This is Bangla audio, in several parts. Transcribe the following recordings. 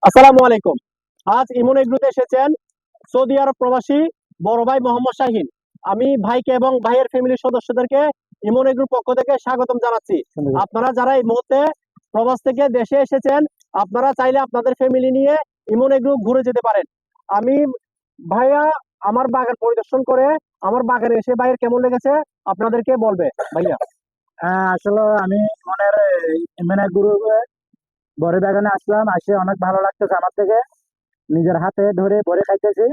আসসালামু আলাইকুম। আজ ইমন এগ্রুতে এসেছেন সৌদি আরব প্রবাসী বড় ভাই মোহাম্মদ শাহিন। আমি ভাইকে এবং ভাইয়ের ফ্যামিলির সদস্যদেরকে ইমন এগ্রুর পক্ষ থেকে স্বাগতম জানাচ্ছি। আপনারা যারা এই মুহূর্তে প্রবাস থেকে দেশে এসেছেন, আপনারা চাইলে আপনাদের ফ্যামিলি নিয়ে ইমন এগ্রু ঘুরে যেতে পারেন। আমি ভাইয়া আমার বাগান পরিদর্শন করে আমার বাগানে এসে ভাইয়ের কেমন লেগেছে আপনাদেরকে বলবে। ভাইয়া, আসলে আমি মনের মানে গ্রুপে বড় বাগানে আসলাম, আসে অনেক ভালো লাগতেছে। আমার থেকে নিজের হাতে ধরে বড়ি খাইতেছি।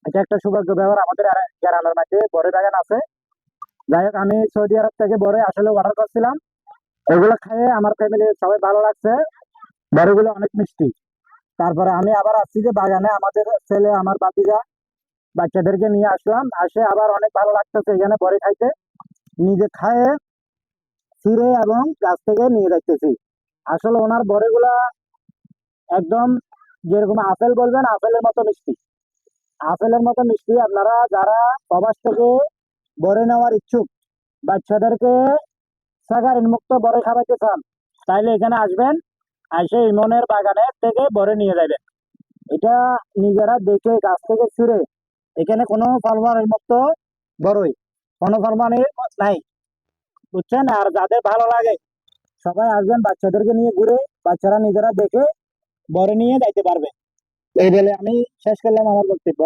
এটা একটা সৌভাগ্য ব্যাপার, আমাদের গ্রামের মাঝে বড় বাগান আছে। যাই হোক, আমি সৌদি আরব থেকে বড়ি আসলে অর্ডার করছিলাম। ওগুলো খেয়ে আমার ফ্যামিলির সবাই ভালো লাগছে। বড়িগুলো অনেক মিষ্টি। তারপরে আমি আবার আসছি যে বাগানে আমাদের ছেলে, আমার বাতিজা, বাচ্চাদেরকে নিয়ে আসলাম। আসে আবার অনেক ভালো লাগতেছে এখানে বড়ি খাইতে। নিজে খায়ে ছিঁড়ে এবং গাছ থেকে নিয়ে যাইতেছি। আসলে ওনার বড়িগুলা একদম যেরকম আপেল বলবেন আপেলের মতো মিষ্টি। আপেলের মতো মিষ্টি। আপনারা যারা প্রবাস থেকে বড়ি নেওয়ার ইচ্ছুক, বাচ্চাদেরকে সাকারিন মুক্ত বড়ি খাওয়াইতে চান, তাইলে এখানে আসবেন। এসে ইমনের বাগানে থেকে বড়ি নিয়ে যাবেন। এটা নিজেরা দেখে গাছ থেকে ছিঁড়ে, এখানে কোনো ফলমানের মুক্ত বড়ই, কোনো ফলমানের নাই, বুঝছেন? আর যাদের ভালো লাগে সবাই আসবেন, বাচ্চাদেরকে নিয়ে ঘুরে বাচ্চারা নিজেরা দেখে বড় নিয়ে যাইতে পারবে। এই বলে আমি শেষ করলাম আমার বক্তব্য।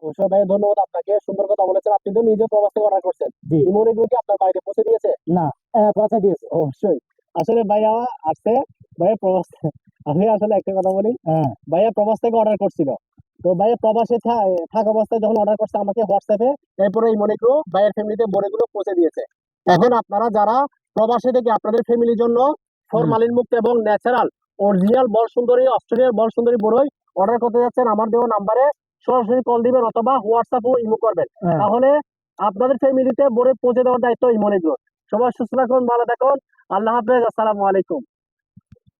অবশ্যই ভাই, ধন্যবাদ আপনাকে। সুন্দর কথা বলেছেন। আপনি তো নিজে প্রবাস থেকে অর্ডার করছেন, জি। ইমন এগ্রু কি আপনার বাড়িতে পৌঁছে দিয়েছে? না, পৌঁছে দিয়েছে। অবশ্যই। আসলে ভাইয়া আসছে, ভাইয়া প্রবাস আমি আসলে একটা কথা বলি, হ্যাঁ, ভাইয়া প্রবাস থেকে অর্ডার করছিল। তো ভাইয়া প্রবাসে থাকা অবস্থায় যখন অর্ডার করছে আমাকে হোয়াটসঅ্যাপে, এরপরে ইমন এগ্রু ভাইয়ের ফ্যামিলিতে বড়িগুলো পৌঁছে দিয়েছে। এখন আপনারা যারা প্রবাসে থেকে আপনাদের ফ্যামিলির জন্য ফরমালিন মুক্ত এবং ন্যাচারাল অরিজিনাল বল সুন্দরী অস্ট্রেলিয়ার বল সুন্দরী বড়ই অর্ডার করতে যাচ্ছেন, আমার দেওয়া নাম্বারে সরাসরি কল দিবেন অথবা হোয়াটসঅ্যাপ ও ইমো করবেন। হ্যাঁ। তাহলে আপনাদের ফ্যামিলিতে বড়ি পৌঁছে দেওয়ার দায়িত্ব ইমন এগ্রুর। সবাই সুস্থ থাকুন, ভালো থাকুন। আল্লাহ হাফেজ। আসসালামু আলাইকুম।